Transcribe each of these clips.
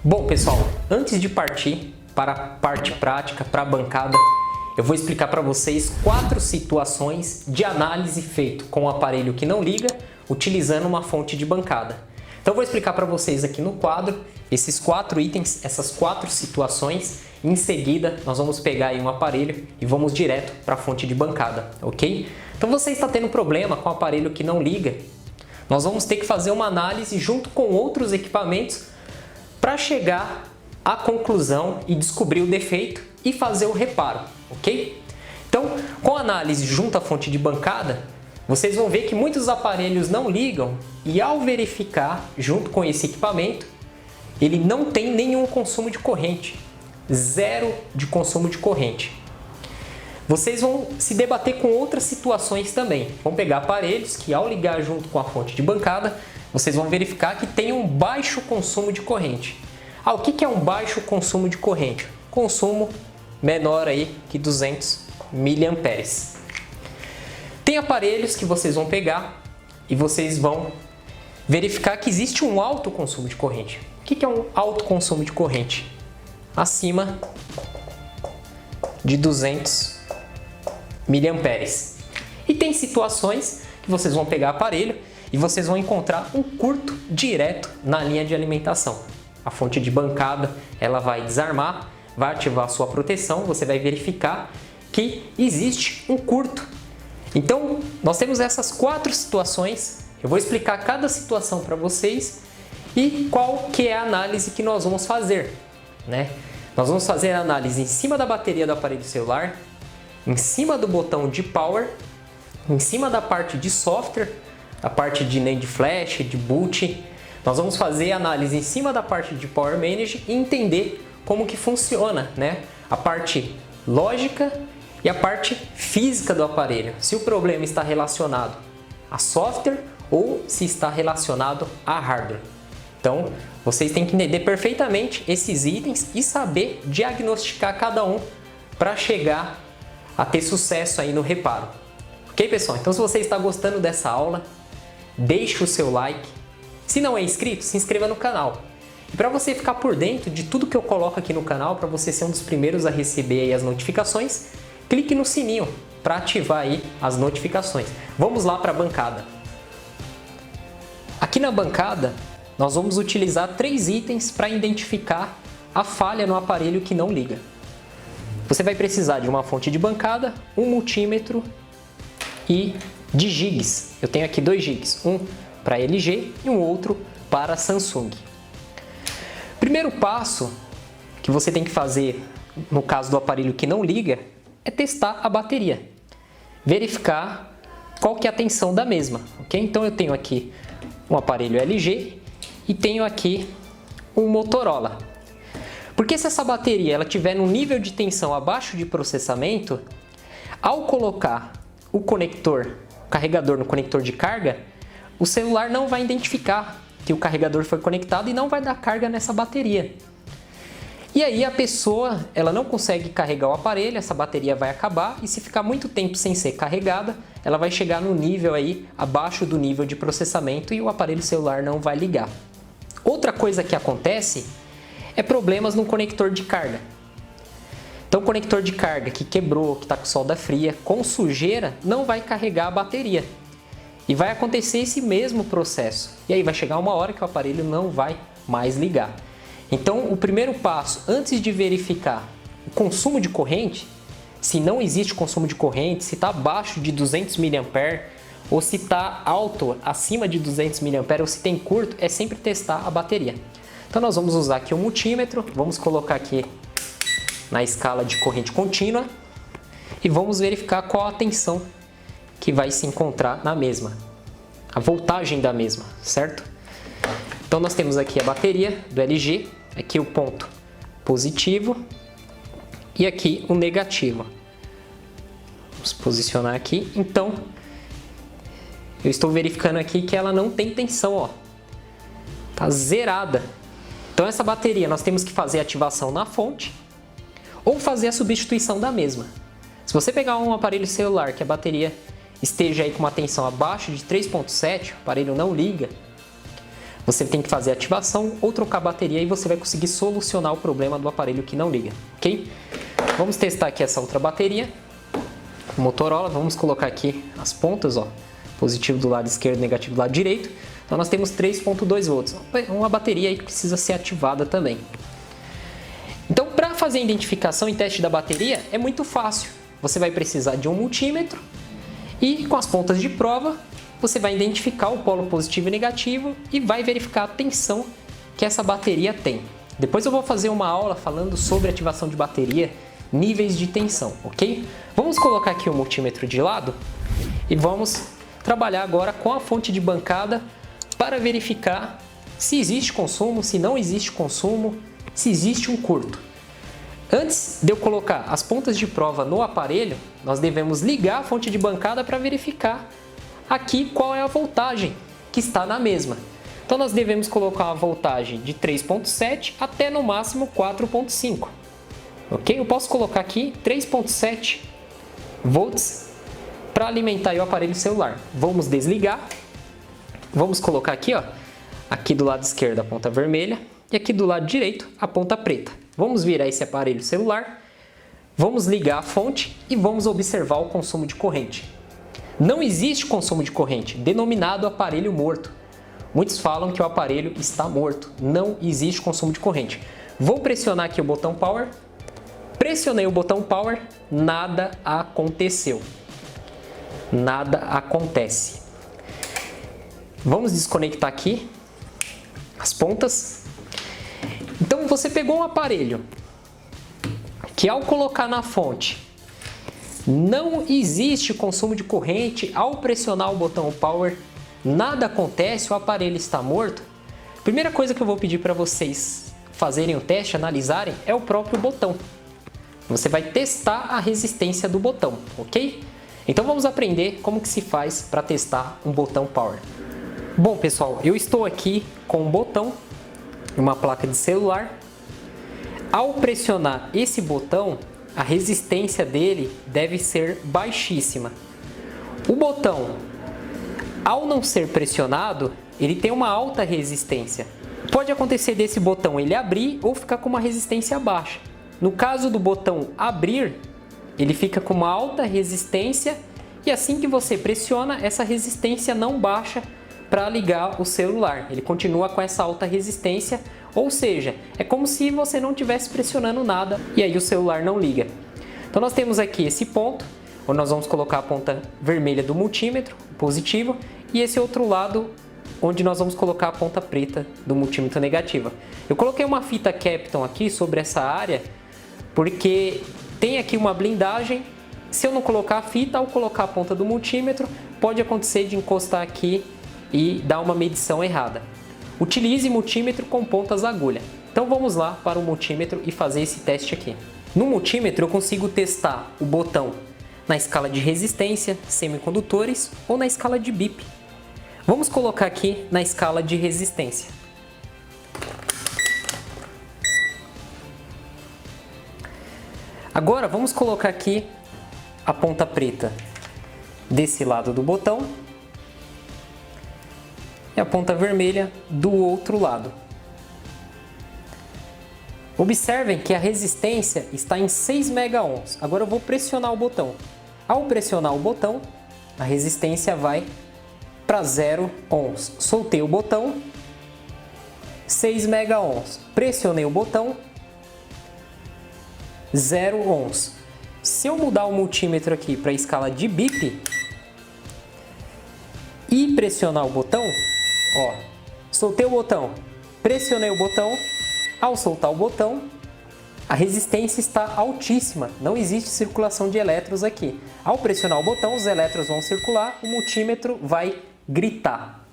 Bom, pessoal, antes de partir para a parte prática, para a bancada, eu vou explicar para vocês 4 situações de análise feito com o aparelho que não liga, utilizando uma fonte de bancada. Então eu vou explicar para vocês aqui no quadro esses 4 itens, essas 4 situações. Em seguida, nós vamos pegar aí um aparelho e vamos direto para a fonte de bancada, ok? Então você está tendo problema com o aparelho que não liga, nós vamos ter que fazer uma análise junto com outros equipamentos para chegar à conclusão e descobrir o defeito e fazer o reparo, ok? Então, com a análise junto à fonte de bancada, vocês vão ver que muitos aparelhos não ligam e ao verificar junto com esse equipamento, ele não tem nenhum consumo de corrente, zero de consumo de corrente. Vocês vão se debater com outras situações também. Vão pegar aparelhos que ao ligar junto com a fonte de bancada, vocês vão verificar que tem um baixo consumo de corrente. O que é um baixo consumo de corrente? Consumo menor aí que 200 mA. Tem aparelhos que vocês vão pegar e vocês vão verificar que existe um alto consumo de corrente. O que é um alto consumo de corrente? Acima de 200 mA. E tem situações que vocês vão pegar aparelho e vocês vão encontrar um curto direto na linha de alimentação. A fonte de bancada, ela vai desarmar, vai ativar a sua proteção, você vai verificar que existe um curto. Então, nós temos essas 4 situações, eu vou explicar cada situação para vocês e qual que é a análise que nós vamos fazer, né? Nós vamos fazer a análise em cima da bateria do aparelho celular, em cima do botão de power, em cima da parte de software, a parte de NAND flash, de boot. Nós vamos fazer a análise em cima da parte de Power Manager e entender como que funciona, né? A parte lógica e a parte física do aparelho. Se o problema está relacionado a software ou se está relacionado a hardware. Então, vocês têm que entender perfeitamente esses itens e saber diagnosticar cada um para chegar a ter sucesso aí no reparo. Ok, pessoal? Então, se você está gostando dessa aula, deixe o seu like. Se não é inscrito, se inscreva no canal. E para você ficar por dentro de tudo que eu coloco aqui no canal, para você ser um dos primeiros a receber aí as notificações, clique no sininho para ativar aí as notificações. Vamos lá para a bancada. Aqui na bancada, nós vamos utilizar 3 itens para identificar a falha no aparelho que não liga. Você vai precisar de uma fonte de bancada, um multímetro e de gigs. Eu tenho aqui 2 gigs, um para LG e um outro para Samsung. Primeiro passo que você tem que fazer no caso do aparelho que não liga é testar a bateria, verificar qual que é a tensão da mesma, ok? Então eu tenho aqui um aparelho LG e tenho aqui um Motorola. Porque se essa bateria ela tiver no nível de tensão abaixo de processamento, ao colocar o carregador no conector de carga, o celular não vai identificar que o carregador foi conectado e não vai dar carga nessa bateria. E aí a pessoa ela não consegue carregar o aparelho, essa bateria vai acabar e se ficar muito tempo sem ser carregada, ela vai chegar no nível aí abaixo do nível de processamento e o aparelho celular não vai ligar. Outra coisa que acontece é problemas no conector de carga. Então o conector de carga que quebrou, que está com solda fria, com sujeira, não vai carregar a bateria. E vai acontecer esse mesmo processo. E aí vai chegar uma hora que o aparelho não vai mais ligar. Então o primeiro passo, antes de verificar o consumo de corrente, se não existe consumo de corrente, se está abaixo de 200 mA ou se está alto, acima de 200 mA ou se tem curto, é sempre testar a bateria. Então nós vamos usar aqui o multímetro, vamos colocar aqui na escala de corrente contínua e vamos verificar qual a tensão que vai se encontrar na mesma, a voltagem da mesma, certo? Então nós temos aqui a bateria do LG, aqui o ponto positivo e aqui o negativo. Vamos posicionar aqui, então eu estou verificando aqui que ela não tem tensão, ó, tá zerada. Então essa bateria nós temos que fazer a ativação na fonte ou fazer a substituição da mesma. Se você pegar um aparelho celular que a bateria esteja aí com uma tensão abaixo de 3.7, o aparelho não liga, você tem que fazer a ativação ou trocar a bateria e você vai conseguir solucionar o problema do aparelho que não liga, ok? Vamos testar aqui essa outra bateria, Motorola. Vamos colocar aqui as pontas, ó, positivo do lado esquerdo, negativo do lado direito. Então nós temos 3.2 volts, uma bateria aí que precisa ser ativada também. Então, para fazer a identificação e teste da bateria é muito fácil. Você vai precisar de um multímetro e com as pontas de prova você vai identificar o polo positivo e negativo e vai verificar a tensão que essa bateria tem. Depois eu vou fazer uma aula falando sobre ativação de bateria, níveis de tensão, ok? Vamos colocar aqui o multímetro de lado e vamos trabalhar agora com a fonte de bancada para verificar se existe consumo, se não existe consumo, se existe um curto. Antes de eu colocar as pontas de prova no aparelho, nós devemos ligar a fonte de bancada para verificar aqui qual é a voltagem que está na mesma. Então nós devemos colocar uma voltagem de 3.7 até no máximo 4.5. Ok? Eu posso colocar aqui 3.7 volts para alimentar o aparelho celular. Vamos desligar. Vamos colocar aqui, ó, aqui do lado esquerdo a ponta vermelha e aqui do lado direito a ponta preta. Vamos virar esse aparelho celular, vamos ligar a fonte e vamos observar o consumo de corrente. Não existe consumo de corrente, denominado aparelho morto. Muitos falam que o aparelho está morto. Não existe consumo de corrente. Vou pressionar aqui o botão Power. Pressionei o botão Power, nada aconteceu. Nada acontece. Vamos desconectar aqui as pontas. Então você pegou um aparelho que ao colocar na fonte não existe consumo de corrente, ao pressionar o botão Power nada acontece, o aparelho está morto. Primeira coisa que eu vou pedir para vocês fazerem o teste, analisarem, é o próprio botão. Você vai testar a resistência do botão, ok? Então vamos aprender como que se faz para testar um botão Power. Bom pessoal, eu estou aqui com um botão, uma placa de celular. Ao pressionar esse botão, a resistência dele deve ser baixíssima. O botão, ao não ser pressionado, ele tem uma alta resistência. Pode acontecer desse botão ele abrir ou ficar com uma resistência baixa. No caso do botão abrir, ele fica com uma alta resistência e assim que você pressiona, essa resistência não baixa para ligar o celular. Ele continua com essa alta resistência, ou seja, é como se você não estivesse pressionando nada e aí o celular não liga. Então nós temos aqui esse ponto, onde nós vamos colocar a ponta vermelha do multímetro, positivo, e esse outro lado, onde nós vamos colocar a ponta preta do multímetro negativa. Eu coloquei uma fita Kapton aqui sobre essa área, porque tem aqui uma blindagem. Se eu não colocar a fita, ao colocar a ponta do multímetro, pode acontecer de encostar aqui e dar uma medição errada. Utilize multímetro com pontas agulha. Então vamos lá para o multímetro e fazer esse teste aqui. No multímetro eu consigo testar o botão na escala de resistência, semicondutores ou na escala de BIP. Vamos colocar aqui na escala de resistência. Agora vamos colocar aqui a ponta preta desse lado do botão e a ponta vermelha do outro lado. Observem que a resistência está em 6 megaohms. Agora eu vou pressionar o botão. Ao pressionar o botão, a resistência vai para 0 ohms. Soltei o botão, 6 megaohms. Pressionei o botão, 0 ohms. Se eu mudar o multímetro aqui para a escala de BIP e pressionar o botão, ó, soltei o botão, pressionei o botão, ao soltar o botão, a resistência está altíssima, não existe circulação de elétrons aqui. Ao pressionar o botão, os elétrons vão circular, o multímetro vai gritar.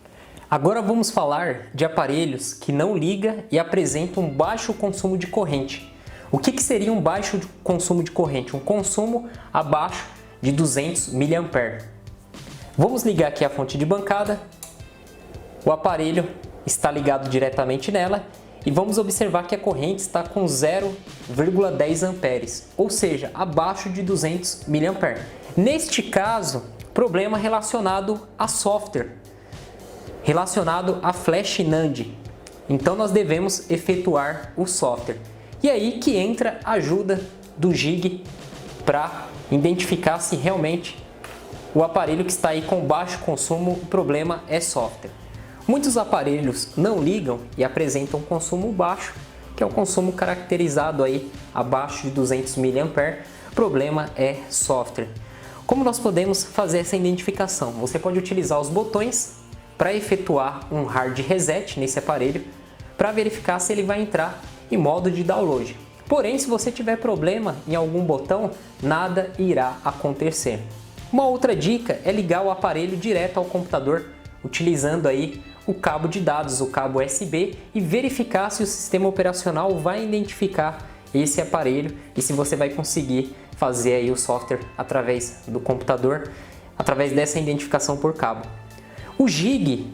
Agora vamos falar de aparelhos que não ligam e apresentam um baixo consumo de corrente. O que seria um baixo consumo de corrente? Um consumo abaixo de 200 mA. Vamos ligar aqui a fonte de bancada. O aparelho está ligado diretamente nela e vamos observar que a corrente está com 0,10 amperes, ou seja, abaixo de 200 mA. Neste caso, problema relacionado a software, relacionado a flash NAND. Então nós devemos efetuar o software. E aí que entra a ajuda do Gig para identificar se realmente o aparelho que está aí com baixo consumo, o problema é software. Muitos aparelhos não ligam e apresentam consumo baixo, que é o consumo caracterizado aí abaixo de 200 mA. O problema é software. Como nós podemos fazer essa identificação? Você pode utilizar os botões para efetuar um hard reset nesse aparelho para verificar se ele vai entrar em modo de download. Porém, se você tiver problema em algum botão, nada irá acontecer. Uma outra dica é ligar o aparelho direto ao computador, utilizando aí o cabo de dados, o cabo USB, e verificar se o sistema operacional vai identificar esse aparelho e se você vai conseguir fazer aí o software através do computador, através dessa identificação por cabo. O Gig,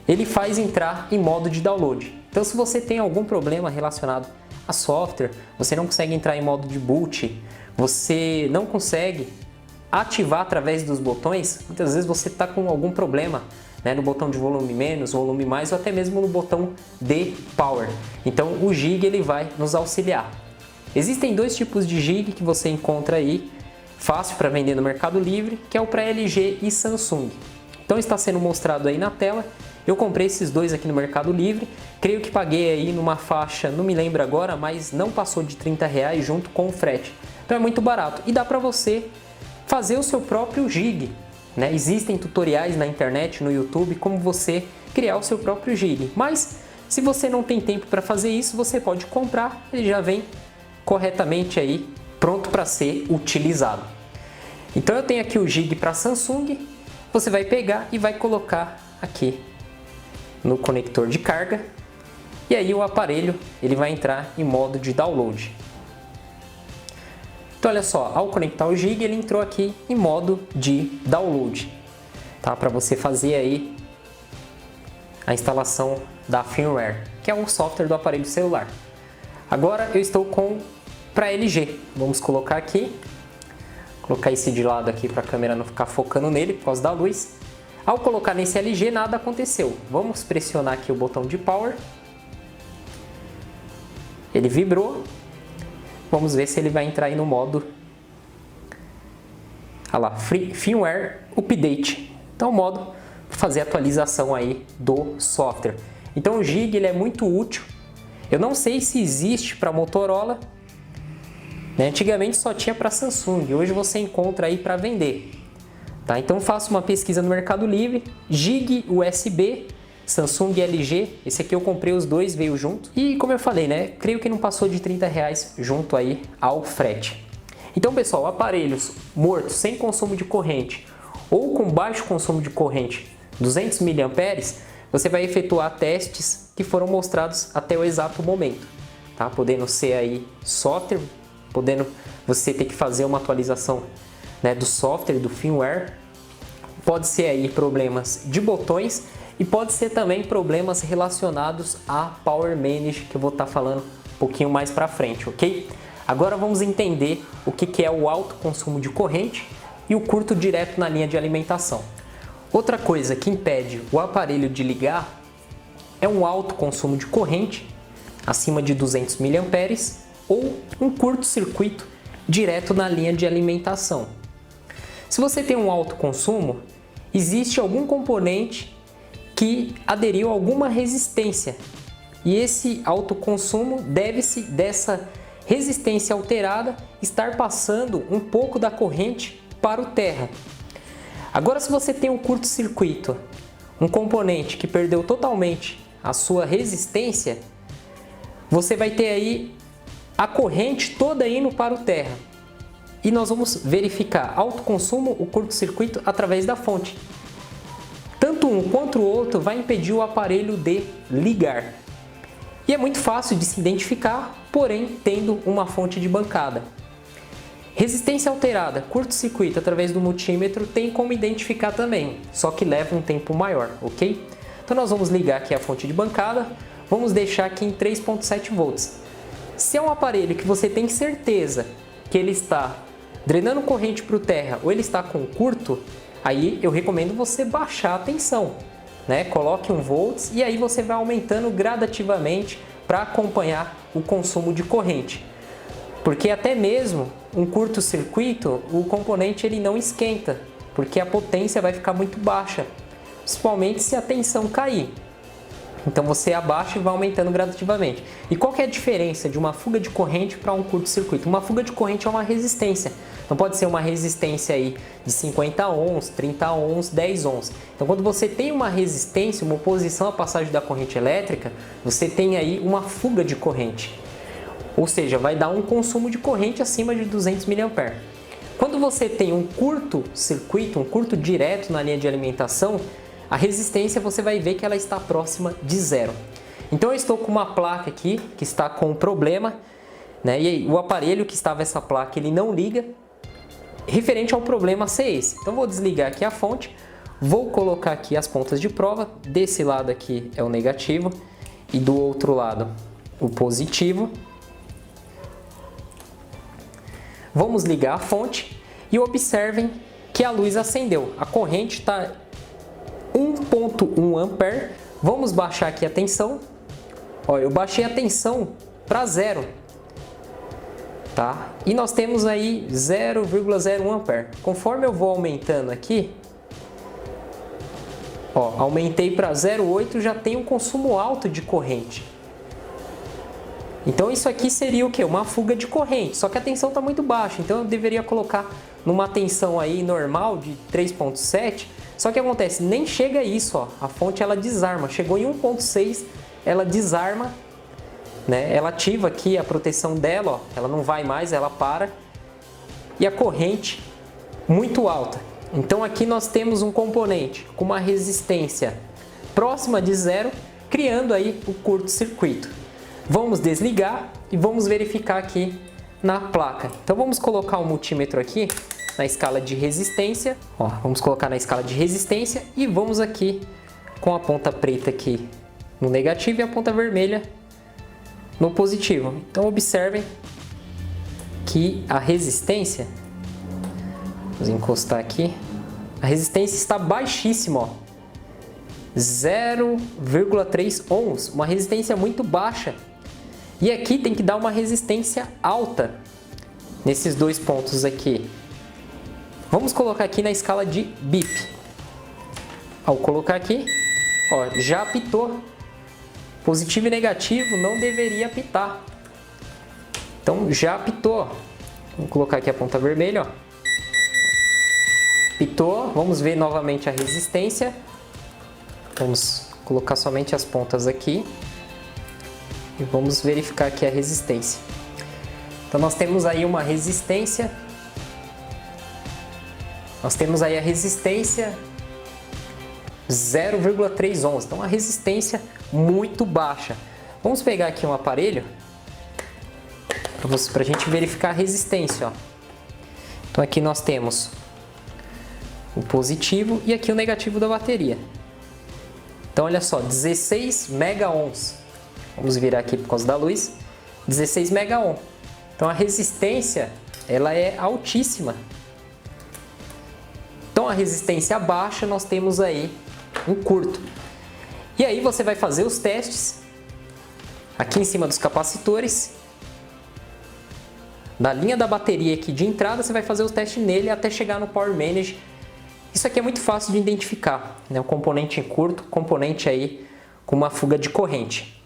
ele faz entrar em modo de download. Então, se você tem algum problema relacionado a software, você não consegue entrar em modo de boot, você não consegue ativar através dos botões, muitas vezes você está com algum problema, né, no botão de volume menos, volume mais, ou até mesmo no botão de power. Então o Gig ele vai nos auxiliar. Existem dois tipos de Gig que você encontra aí, fácil para vender no Mercado Livre, que é o para LG e Samsung. Então está sendo mostrado aí na tela. Eu comprei esses dois aqui no Mercado Livre, creio que paguei aí numa faixa, não me lembro agora, mas não passou de R$30 junto com o frete. Então é muito barato e dá para você fazer o seu próprio Gig, né? Existem tutoriais na internet, no YouTube, como você criar o seu próprio Gig. Mas se você não tem tempo para fazer isso, você pode comprar, ele já vem corretamente aí, pronto para ser utilizado. Então eu tenho aqui o Gig para Samsung, você vai pegar e vai colocar aqui no conector de carga, e aí o aparelho ele vai entrar em modo de download. Então olha só, ao conectar o Gig ele entrou aqui em modo de download, tá? Para você fazer aí a instalação da firmware, que é o software do aparelho celular. Agora eu estou com para LG, vamos colocar aqui, colocar esse de lado aqui para a câmera não ficar focando nele por causa da luz. Ao colocar nesse LG nada aconteceu, vamos pressionar aqui o botão de power, ele vibrou. Vamos ver se ele vai entrar aí no modo, olha lá, firmware update. Então, o modo para fazer a atualização aí do software. Então, o Gig ele é muito útil. Eu não sei se existe para Motorola, né? Antigamente só tinha para Samsung, hoje você encontra aí para vender. Tá? Então, faça uma pesquisa no Mercado Livre, Gig USB, Samsung e LG, esse aqui eu comprei os dois, veio junto. E como eu falei, né, creio que não passou de R$30 junto aí ao frete. Então pessoal, aparelhos mortos, sem consumo de corrente ou com baixo consumo de corrente, 200 mA, você vai efetuar testes que foram mostrados até o exato momento. Tá? Podendo ser aí software, podendo você ter que fazer uma atualização, né, do software, do firmware. Pode ser aí problemas de botões, e pode ser também problemas relacionados a Power Manage, que eu vou estar falando um pouquinho mais para frente, ok? Agora vamos entender o que é o alto consumo de corrente e o curto direto na linha de alimentação. Outra coisa que impede o aparelho de ligar é um alto consumo de corrente, acima de 200 mA, ou um curto-circuito direto na linha de alimentação. Se você tem um alto consumo, existe algum componente que aderiu a alguma resistência, e esse alto consumo deve-se dessa resistência alterada estar passando um pouco da corrente para o terra. Agora, se você tem um curto-circuito, um componente que perdeu totalmente a sua resistência, você vai ter aí a corrente toda indo para o terra. E nós vamos verificar alto consumo, o curto-circuito através da fonte. Tanto um quanto o outro vai impedir o aparelho de ligar. E é muito fácil de se identificar, porém tendo uma fonte de bancada. Resistência alterada, curto-circuito através do multímetro tem como identificar também, só que leva um tempo maior, ok? Então nós vamos ligar aqui a fonte de bancada, vamos deixar aqui em 3.7 volts. Se é um aparelho que você tem certeza que ele está drenando corrente para o terra ou ele está com curto, aí eu recomendo você baixar a tensão, né? Coloque 1 volts e aí você vai aumentando gradativamente para acompanhar o consumo de corrente. Porque até mesmo um curto-circuito, o componente ele não esquenta, porque a potência vai ficar muito baixa, principalmente se a tensão cair. Então você abaixa e vai aumentando gradativamente. E qual que é a diferença de uma fuga de corrente para um curto-circuito? Uma fuga de corrente é uma resistência. Então pode ser uma resistência aí de 50 ohms, 30 ohms, 10 ohms. Então quando você tem uma resistência, uma oposição à passagem da corrente elétrica, você tem aí uma fuga de corrente. Ou seja, vai dar um consumo de corrente acima de 200 mA. Quando você tem um curto-circuito, um curto direto na linha de alimentação, a resistência você vai ver que ela está próxima de zero. Então eu estou com uma placa aqui que está com um problema, né? E aí, o aparelho que estava essa placa ele não liga, referente ao problema ser esse. Então vou desligar aqui a fonte, vou colocar aqui as pontas de prova, desse lado aqui é o negativo e do outro lado o positivo. Vamos ligar a fonte e observem que a luz acendeu. A corrente está 1.1 ampere. Vamos baixar aqui a tensão. Ó, eu baixei a tensão para zero, tá? E nós temos aí 0,01 ampere. Conforme eu vou aumentando aqui, ó, aumentei para 0,8, já tem um consumo alto de corrente. Então isso aqui seria o que? Uma fuga de corrente, só que a tensão está muito baixa, então eu deveria colocar numa tensão aí normal de 3.7, só que acontece, nem chega a isso, ó, a fonte ela desarma, chegou em 1.6, ela desarma, né? Ela ativa aqui a proteção dela, ó, ela não vai mais, ela para, e a corrente muito alta. Então aqui nós temos um componente com uma resistência próxima de zero, criando aí o curto-circuito. Vamos desligar e vamos verificar aqui na placa. Então vamos colocar o multímetro aqui na escala de resistência. Ó, vamos colocar na escala de resistência e vamos aqui com a ponta preta aqui no negativo e a ponta vermelha no positivo. Então observem que a resistência, vamos encostar aqui, a resistência está baixíssima, ó, 0,3 ohms, uma resistência muito baixa. E aqui tem que dar uma resistência alta nesses dois pontos aqui. Vamos colocar aqui na escala de BIP. Ao colocar aqui, ó, já apitou. Positivo e negativo não deveria apitar. Então já apitou. Vamos colocar aqui a ponta vermelha, ó. Apitou. Vamos ver novamente a resistência. Vamos colocar somente as pontas aqui. E vamos verificar aqui a resistência. Então nós temos aí uma resistência. Nós temos aí a resistência 0,3 ohms. Então a resistência muito baixa. Vamos pegar aqui um aparelho para a gente verificar a resistência, ó. Então aqui nós temos o positivo e aqui o negativo da bateria. Então olha só, 16 mega ohms. Vamos virar aqui por causa da luz. 16 mega ohm. Então a resistência ela é altíssima. Então a resistência baixa nós temos aí um curto. E aí você vai fazer os testes aqui em cima dos capacitores. Na linha da bateria aqui de entrada você vai fazer os testes nele até chegar no Power Manage. Isso aqui é muito fácil de identificar, né? O componente em curto, componente aí com uma fuga de corrente.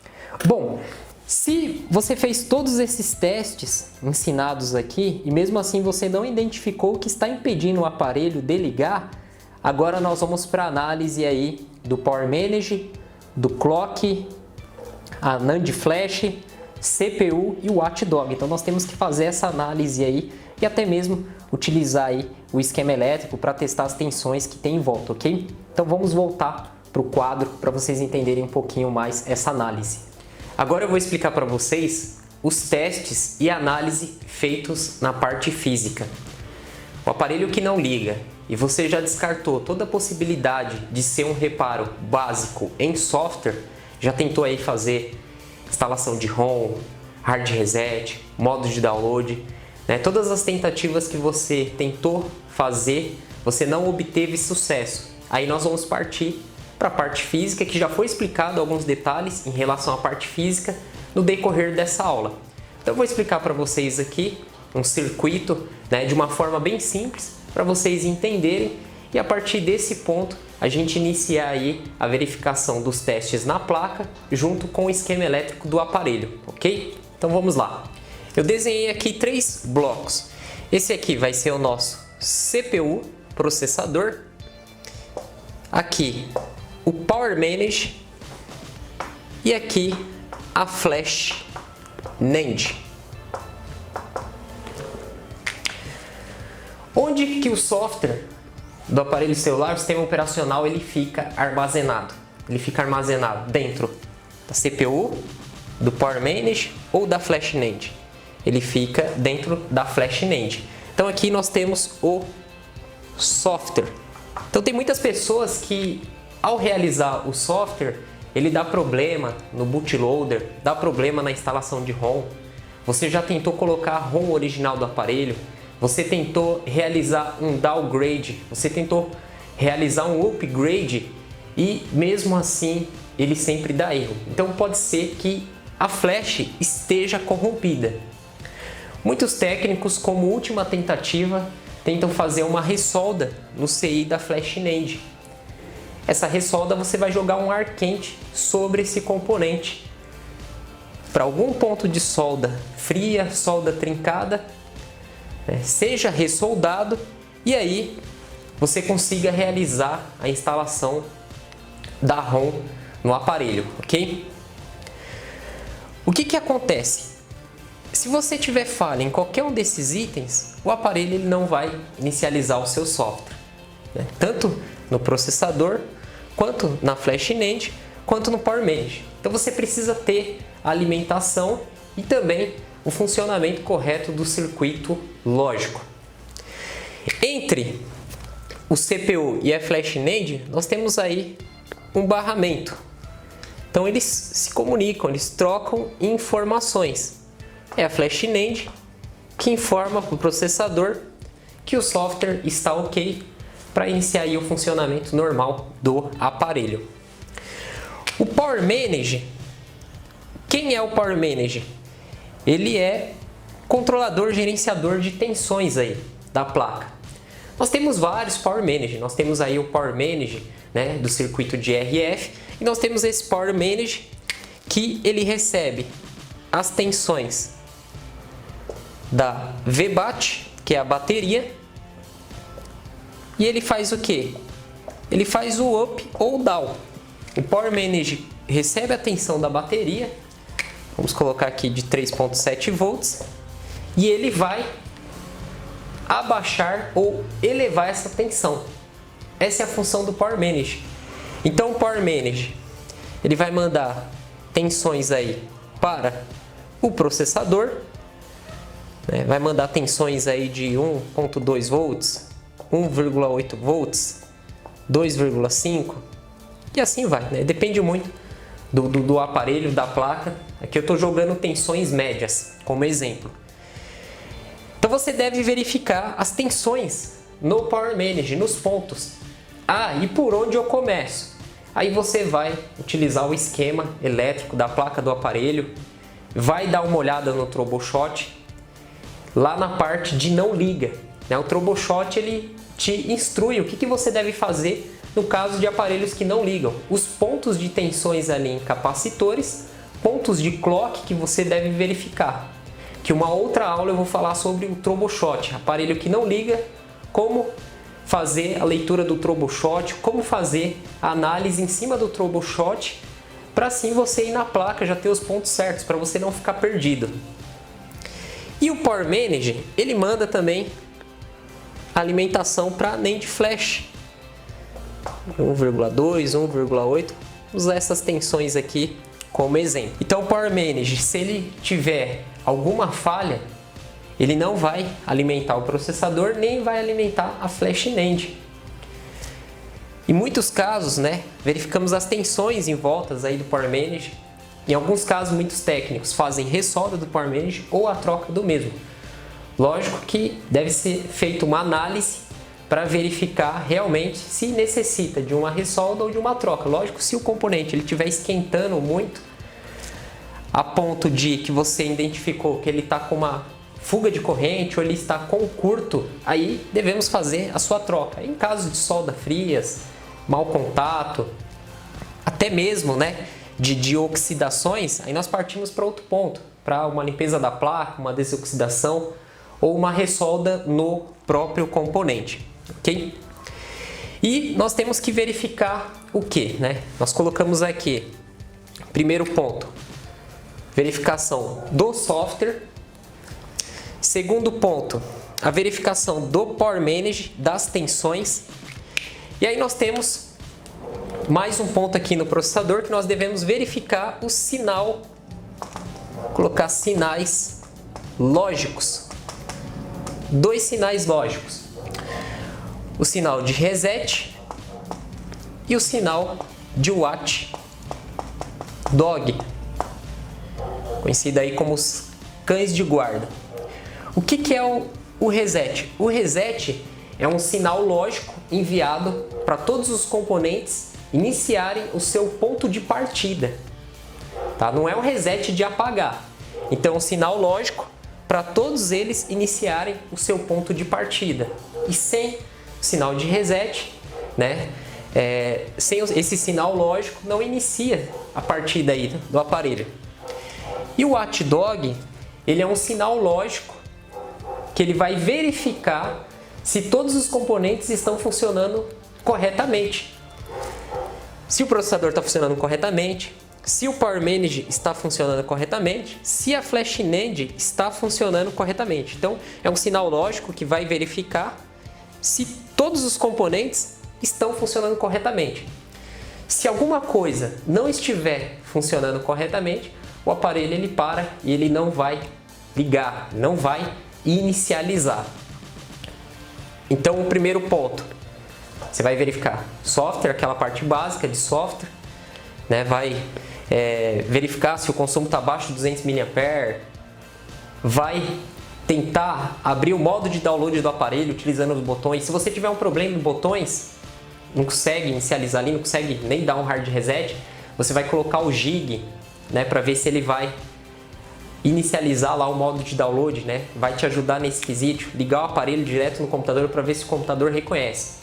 Bom, se você fez todos esses testes ensinados aqui e mesmo assim você não identificou o que está impedindo o aparelho de ligar, agora nós vamos para a análise aí do Power Manage, do Clock, a NAND Flash, CPU e o Watchdog. Então nós temos que fazer essa análise aí e até mesmo utilizar aí o esquema elétrico para testar as tensões que tem em volta, ok? Então vamos voltar para o quadro para vocês entenderem um pouquinho mais essa análise. Agora eu vou explicar para vocês os testes e análise feitos na parte física. O aparelho que não liga e você já descartou toda a possibilidade de ser um reparo básico em software, já tentou aí fazer instalação de ROM, hard reset, modo de download, né? Todas as tentativas que você tentou fazer, você não obteve sucesso. Aí nós vamos partir para a parte física, que já foi explicado alguns detalhes em relação à parte física no decorrer dessa aula. Então eu vou explicar para vocês aqui um circuito, né, de uma forma bem simples para vocês entenderem, e a partir desse ponto a gente iniciar aí a verificação dos testes na placa junto com o esquema elétrico do aparelho, ok? Então vamos lá. Eu desenhei aqui 3 blocos. Esse aqui vai ser o nosso CPU, processador. Aqui o Power Manage e aqui a Flash NAND. Onde que o software do aparelho celular, o sistema operacional, ele fica armazenado? Ele fica armazenado dentro da CPU, do Power Manage ou da Flash NAND? Ele fica dentro da Flash NAND. Então aqui nós temos o software. Então tem muitas pessoas que, ao realizar o software, ele dá problema no bootloader, dá problema na instalação de ROM. Você já tentou colocar a ROM original do aparelho, você tentou realizar um downgrade, você tentou realizar um upgrade e mesmo assim ele sempre dá erro. Então pode ser que a flash esteja corrompida. Muitos técnicos, como última tentativa, tentam fazer uma ressolda no CI da Flash NAND. Essa ressolda você vai jogar um ar quente sobre esse componente para algum ponto de solda fria, solda trincada, seja ressoldado e aí você consiga realizar a instalação da ROM no aparelho, ok? O que acontece? Se você tiver falha em qualquer um desses itens, o aparelho ele não vai inicializar o seu software, né? Tanto no processador, quanto na Flash NAND, quanto no Power Manage. Então você precisa ter a alimentação e também o funcionamento correto do circuito lógico. Entre o CPU e a Flash NAND, nós temos aí um barramento. Então eles se comunicam, eles trocam informações. É a Flash NAND que informa para o processador que o software está ok para iniciar aí o funcionamento normal do aparelho. O Power Manage, quem é o Power Manage? Ele é controlador, gerenciador de tensões aí da placa. Nós temos vários Power Manage, nós temos aí o Power Manage, né, do circuito de RF, e nós temos esse Power Manage que ele recebe as tensões da VBAT, que é a bateria, e ele faz o que? Ele faz o up ou down. O Power Manage recebe a tensão da bateria, vamos colocar aqui de 3.7 volts, e ele vai abaixar ou elevar essa tensão. Essa é a função do Power Manage. Então o Power Manage ele vai mandar tensões aí para o processador, né? Vai mandar tensões aí de 1.2 volts, 1,8 volts, 2,5 e assim vai, né? Depende muito do aparelho, da placa. Aqui eu estou jogando tensões médias como exemplo. Então você deve verificar as tensões no Power Manage, nos pontos. Ah, e por onde eu começo? Aí você vai utilizar o esquema elétrico da placa do aparelho, vai dar uma olhada no troubleshoot, lá na parte de não liga, né? O troubleshoot ele te instrui o que você deve fazer no caso de aparelhos que não ligam. Os pontos de tensões ali em capacitores, pontos de clock que você deve verificar. Que uma outra aula eu vou falar sobre o troubleshoot, aparelho que não liga, como fazer a leitura do troubleshoot, como fazer a análise em cima do troubleshoot, para assim você ir na placa já ter os pontos certos, para você não ficar perdido. E o Power Manage, ele manda também alimentação para NAND Flash 1,2, 1,8, usar essas tensões aqui como exemplo. Então o Power Manage, se ele tiver alguma falha, ele não vai alimentar o processador, nem vai alimentar a Flash NAND. Em muitos casos, né, verificamos as tensões em voltas aí do Power Manage. Em alguns casos, muitos técnicos fazem ressolda do Power Manage ou a troca do mesmo. Lógico que deve ser feita uma análise para verificar realmente se necessita de uma ressolda ou de uma troca. Lógico, se o componente estiver esquentando muito, a ponto de que você identificou que ele está com uma fuga de corrente ou ele está com curto, aí devemos fazer a sua troca. Em caso de solda frias, mau contato, até mesmo, né, de oxidações, aí nós partimos para outro ponto, para uma limpeza da placa, uma desoxidação ou uma ressolda no próprio componente, ok? E nós temos que verificar o que, né? Nós colocamos aqui, primeiro ponto, verificação do software. Segundo ponto, a verificação do Power Manage, das tensões. E aí nós temos mais um ponto aqui no processador que nós devemos verificar o sinal, colocar sinais lógicos. Dois sinais lógicos. O sinal de reset e o sinal de watch dog, conhecido aí como os cães de guarda. O que é o reset? O reset é um sinal lógico enviado para todos os componentes iniciarem o seu ponto de partida. Tá? Não é um reset de apagar. Então, um sinal lógico para todos eles iniciarem o seu ponto de partida. E sem sinal de reset, né? Sem esse sinal lógico, não inicia a partida aí do aparelho. E o watchdog, ele é um sinal lógico que ele vai verificar se todos os componentes estão funcionando corretamente. Se o processador está funcionando corretamente, se o Power Manage está funcionando corretamente, se a Flash NAND está funcionando corretamente. Então, é um sinal lógico que vai verificar se todos os componentes estão funcionando corretamente. Se alguma coisa não estiver funcionando corretamente, o aparelho ele para e ele não vai ligar, não vai inicializar. Então, o primeiro ponto, você vai verificar software, aquela parte básica de software, né? Vai verificar se o consumo está abaixo de 200 mAh, vai tentar abrir o modo de download do aparelho utilizando os botões. Se você tiver um problema em botões, não consegue inicializar ali, não consegue nem dar um hard reset, você vai colocar o jig, né, para ver se ele vai inicializar lá o modo de download, né? Vai te ajudar nesse quesito, ligar o aparelho direto no computador para ver se o computador reconhece.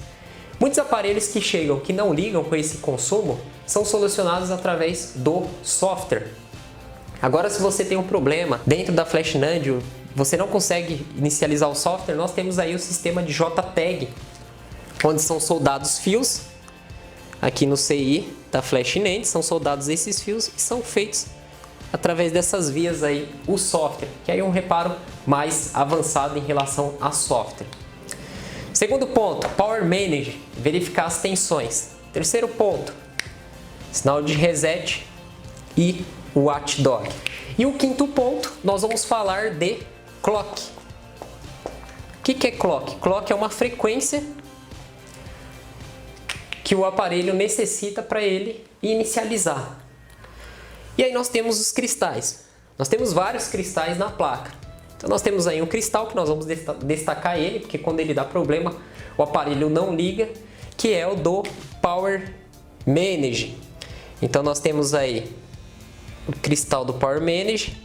Muitos aparelhos que chegam, que não ligam com esse consumo, são solucionados através do software. Agora, se você tem um problema dentro da Flash NAND, você não consegue inicializar o software, nós temos aí o sistema de JTAG, onde são soldados fios, aqui no CI da Flash NAND, são soldados esses fios e são feitos através dessas vias aí o software, que aí é um reparo mais avançado em relação a software. Segundo ponto, Power Manage, verificar as tensões. Terceiro ponto, sinal de reset e watchdog. E o quinto ponto, nós vamos falar de clock. O que é clock? Clock é uma frequência que o aparelho necessita para ele inicializar. E aí nós temos os cristais. Nós temos vários cristais na placa. Então nós temos aí um cristal que nós vamos destacar ele, porque quando ele dá problema o aparelho não liga, que é o do Power Manage. Então nós temos aí o cristal do Power Manage.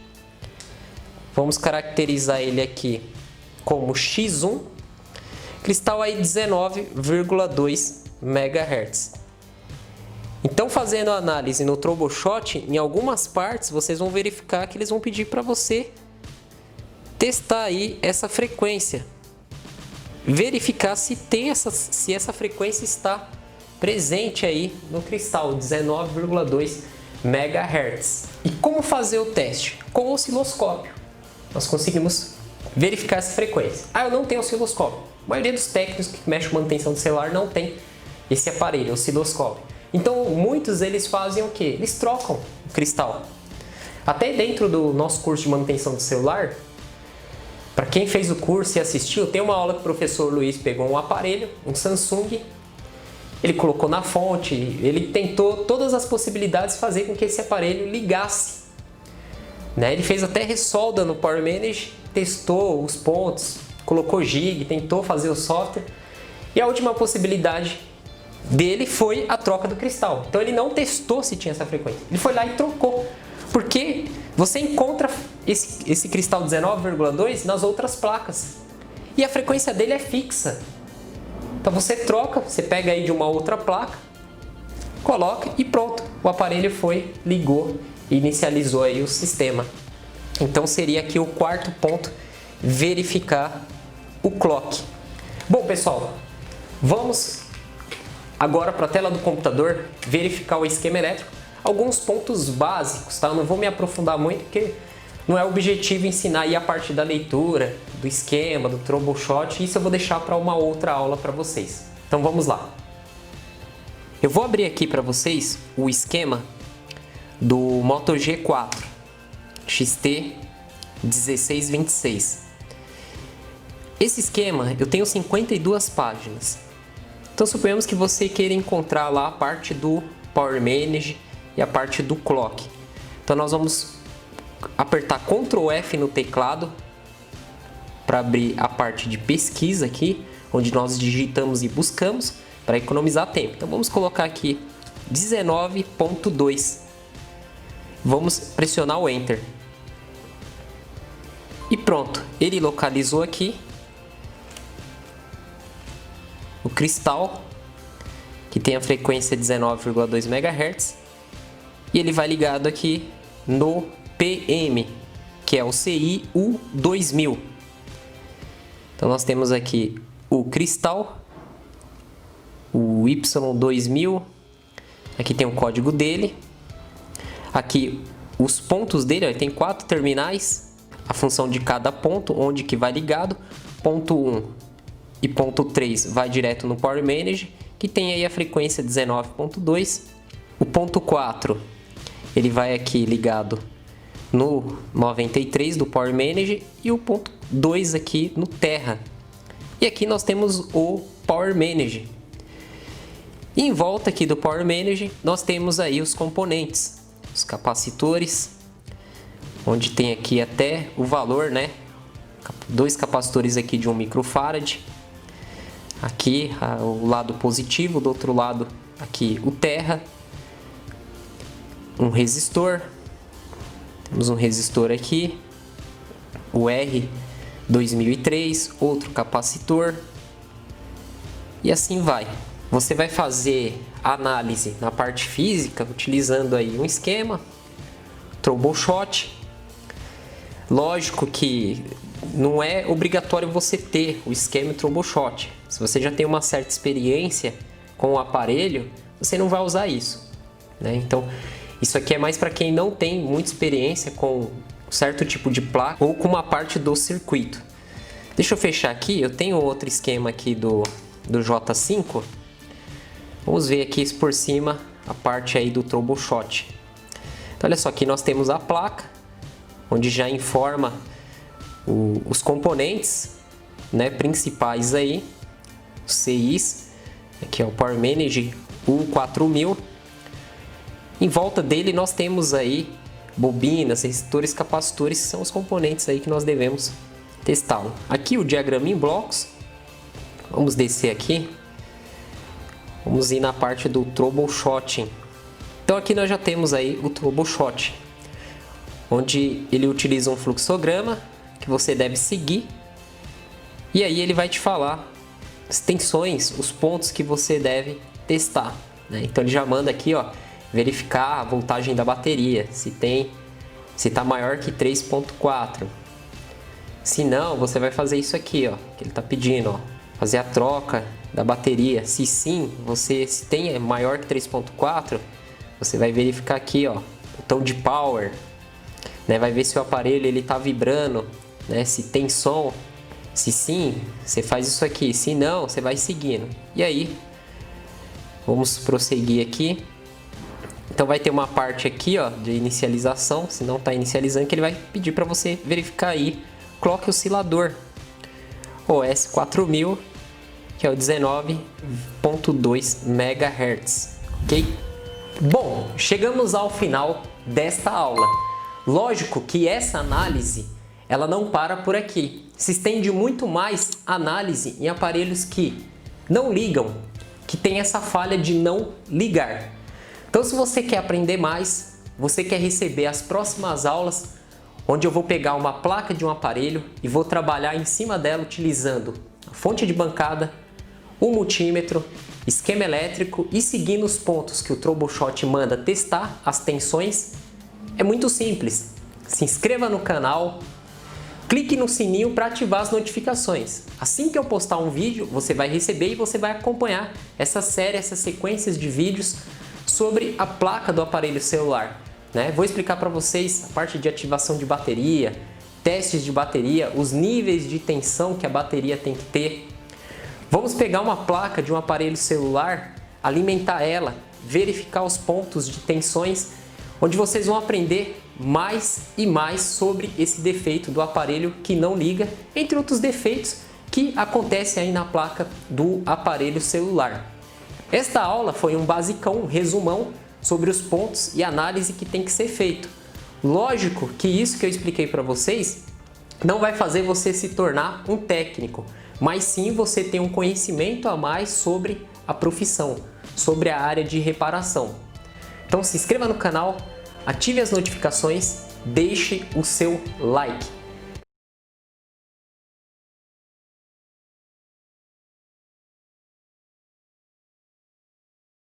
Vamos caracterizar ele aqui como X1. Cristal aí 19,2 MHz. Então, fazendo a análise no troubleshot, em algumas partes vocês vão verificar que eles vão pedir para você testar aí essa frequência, verificar se essa frequência está presente aí no cristal 19,2 MHz. E como fazer o teste? Com o osciloscópio. Nós conseguimos verificar essa frequência. Eu não tenho osciloscópio. A maioria dos técnicos que mexem com manutenção do celular não tem esse aparelho, osciloscópio. Então, muitos eles fazem o quê? Eles trocam o cristal. Até dentro do nosso curso de manutenção do celular, para quem fez o curso e assistiu, tem uma aula que o professor Luiz pegou um aparelho, um Samsung, ele colocou na fonte, ele tentou todas as possibilidades de fazer com que esse aparelho ligasse. Né? Ele fez até ressolda no Power Manage, testou os pontos, colocou jig, tentou fazer o software E a última possibilidade dele foi a troca do cristal. Então ele não testou se tinha essa frequência. Ele foi lá e trocou. Porque você encontra esse cristal 19,2 nas outras placas. E a frequência dele é fixa. Então você troca, você pega aí de uma outra placa, coloca e pronto. O aparelho foi, ligou e inicializou aí o sistema. Então seria aqui o quarto ponto, verificar o clock. Bom, pessoal, vamos agora para a tela do computador verificar o esquema elétrico. Alguns pontos básicos, tá? Eu não vou me aprofundar muito porque não é o objetivo ensinar aí a parte da leitura, do esquema, do troubleshot. Isso eu vou deixar para uma outra aula para vocês. Então vamos lá. Eu vou abrir aqui para vocês o esquema do Moto G4 XT 1626. Esse esquema eu tenho 52 páginas. Então suponhamos que você queira encontrar lá a parte do Power Manage e a parte do Clock. Então nós vamos apertar Ctrl F no teclado para abrir a parte de pesquisa aqui, onde nós digitamos e buscamos para economizar tempo. Então vamos colocar aqui 19.2. Vamos pressionar o Enter. E pronto, ele localizou aqui o cristal, que tem a frequência 19,2 MHz, e ele vai ligado aqui no PM, que é o CI-U2000. Então nós temos aqui o cristal, o Y2000, aqui tem o código dele, aqui os pontos dele, ó, tem 4 terminais, a função de cada ponto, onde que vai ligado, ponto 1 e ponto 3 vai direto no Power Manager, que tem aí a frequência 19.2, o ponto 4 ele vai aqui ligado no 93 do Power Manager e o ponto 2 aqui no Terra. E aqui nós temos o Power Manager. E em volta aqui do Power Manager nós temos aí os componentes, os capacitores, onde tem aqui até o valor, né? 2 capacitores aqui de 1 microfarad. Aqui o lado positivo, do outro lado aqui o Terra. Um resistor, temos um resistor aqui, o R2003, outro capacitor e assim vai. Você vai fazer análise na parte física utilizando aí um esquema, troubleshot. Lógico que não é obrigatório você ter o esquema e troubleshot. Se você já tem uma certa experiência com o aparelho, você não vai usar isso, né? Então isso aqui é mais para quem não tem muita experiência com um certo tipo de placa ou com uma parte do circuito. Deixa eu fechar aqui, eu tenho outro esquema aqui do J5. Vamos ver aqui por cima a parte aí do troubleshot. Então olha só, aqui nós temos a placa, onde já informa os componentes, né, principais aí, os CIs. Aqui é o Power Manager U4000. Em volta dele nós temos aí bobinas, resistores, capacitores, que são os componentes aí que nós devemos testá-lo. Aqui o diagrama em blocos. Vamos descer aqui. Vamos ir na parte do troubleshooting. Então aqui nós já temos aí o troubleshot, onde ele utiliza um fluxograma que você deve seguir. E aí ele vai te falar as tensões, os pontos que você deve testar, né? Então ele já manda aqui, ó, verificar a voltagem da bateria, se está maior que 3.4. Se não, você vai fazer isso aqui, ó, que ele está pedindo, ó, fazer a troca da bateria. Se sim, se tem maior que 3.4, você vai verificar aqui, ó, botão de power, né? Vai ver se o aparelho ele está vibrando, né? Se tem som. Se sim, você faz isso aqui. Se não, você vai seguindo. E aí, vamos prosseguir aqui. Então vai ter uma parte aqui, ó, de inicialização. Se não está inicializando, que ele vai pedir para você verificar aí clock oscilador, o S4000, que é o 19.2 MHz, ok? Bom, chegamos ao final desta aula. Lógico que essa análise ela não para por aqui. Se estende muito mais análise em aparelhos que não ligam, que tem essa falha de não ligar. Então, se você quer aprender mais, você quer receber as próximas aulas, onde eu vou pegar uma placa de um aparelho e vou trabalhar em cima dela utilizando a fonte de bancada, o multímetro, esquema elétrico e seguindo os pontos que o Troubleshot manda testar as tensões, é muito simples. Se inscreva no canal, clique no sininho para ativar as notificações. Assim que eu postar um vídeo, você vai receber e você vai acompanhar essa série, essas sequências de vídeos sobre a placa do aparelho celular. Vou explicar para vocês a parte de ativação de bateria, testes de bateria, os níveis de tensão que a bateria tem que ter. Vamos pegar uma placa de um aparelho celular, alimentar ela, verificar os pontos de tensões, onde vocês vão aprender mais e mais sobre esse defeito do aparelho que não liga, entre outros defeitos que acontecem aí na placa do aparelho celular. Esta aula foi um basicão, um resumão sobre os pontos e análise que tem que ser feito. Lógico que isso que eu expliquei para vocês não vai fazer você se tornar um técnico, mas sim você ter um conhecimento a mais sobre a profissão, sobre a área de reparação. Então se inscreva no canal, ative as notificações, deixe o seu like.